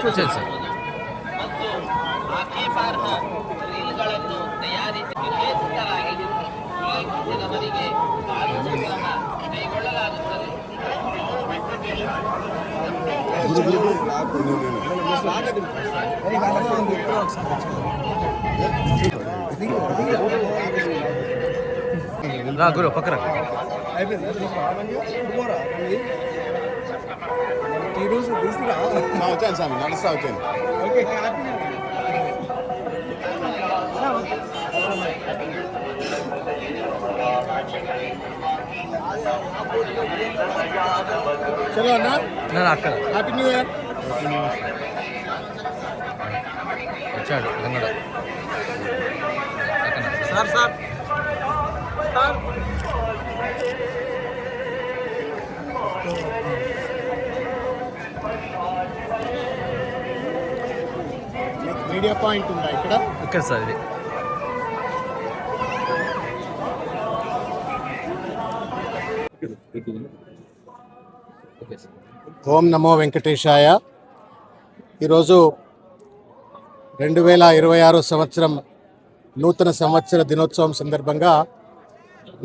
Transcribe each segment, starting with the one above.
చూసాను సార్. ಮತ್ತು ಆಕ್ಷೇಪಾರ್ಹ ರೀಲ್ಗಳನ್ನು ತಯಾರಿಸಿ ನಿರ್ದೇಶಕರಾಗಿ ಈ ದಿನವರೆಗೆ ಕಾರ್ಯಕ್ರಮ ಕೈಗೊಳ್ಳಲಾಗುತ್ತದೆ. గురు పక్కన चलो अन्ना అక్కడ हैप्पी न्यू ईयर వచ్చాడు सर सर మీడియా పాయింట్ ఉందా ఇక్కడ సార్ ఇది ఓం నమో వెంకటేశాయ. ఈరోజు 2026 సంవత్సరం నూతన సంవత్సర దినోత్సవం సందర్భంగా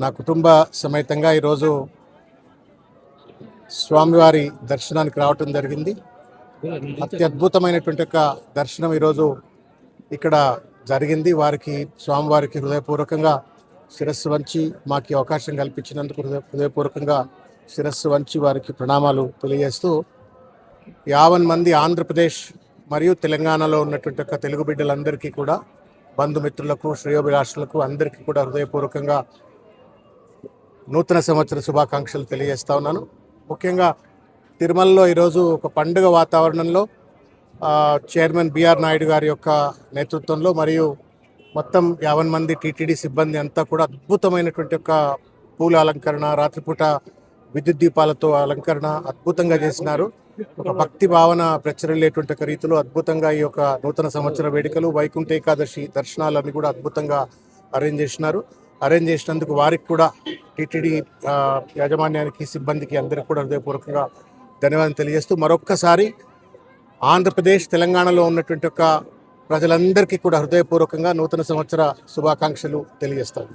నా కుటుంబ సమేతంగా ఈరోజు స్వామివారి దర్శనానికి రావటం జరిగింది. అత్యద్భుతమైనటువంటి ఒక దర్శనం ఈరోజు ఇక్కడ జరిగింది. స్వామివారికి హృదయపూర్వకంగా శిరస్సు వంచి మాకు అవకాశం కల్పించినందుకు హృదయపూర్వకంగా శిరస్సు వంచి వారికి ప్రణామాలు తెలియజేస్తూ 50 మంది ఆంధ్రప్రదేశ్ మరియు తెలంగాణలో ఉన్నటువంటి ఒక తెలుగు బిడ్డలందరికీ కూడా బంధుమిత్రులకు శ్రేయోభిలాషులకు అందరికీ కూడా హృదయపూర్వకంగా నూతన సంవత్సర శుభాకాంక్షలు తెలియజేస్తా ఉన్నాను. ముఖ్యంగా తిరుమలలో ఈరోజు ఒక పండుగ వాతావరణంలో చైర్మన్ బిఆర్ నాయుడు గారి యొక్క నేతృత్వంలో మరియు మొత్తం 50 మంది టీటీడీ సిబ్బంది అంతా కూడా అద్భుతమైనటువంటి ఒక పూల అలంకరణ, రాత్రిపూట విద్యుత్ దీపాలతో అలంకరణ అద్భుతంగా చేసినారు. ఒక భక్తి భావన ప్రచురలేటువంటి ఒక రీతిలో అద్భుతంగా ఈ యొక్క నూతన సంవత్సర వేడుకలు, వైకుంఠ ఏకాదశి దర్శనాలన్నీ కూడా అద్భుతంగా అరేంజ్ చేసినారు. అరేంజ్ చేసినందుకు వారికి కూడా టీటీడీ యాజమాన్యానికి, సిబ్బందికి అందరికీ కూడా హృదయపూర్వకంగా ధన్యవాదాలు తెలియజేస్తూ మరొక్కసారి ఆంధ్రప్రదేశ్ తెలంగాణలో ఉన్నటువంటి ఒక ప్రజలందరికీ కూడా హృదయపూర్వకంగా నూతన సంవత్సర శుభాకాంక్షలు తెలియజేస్తాను.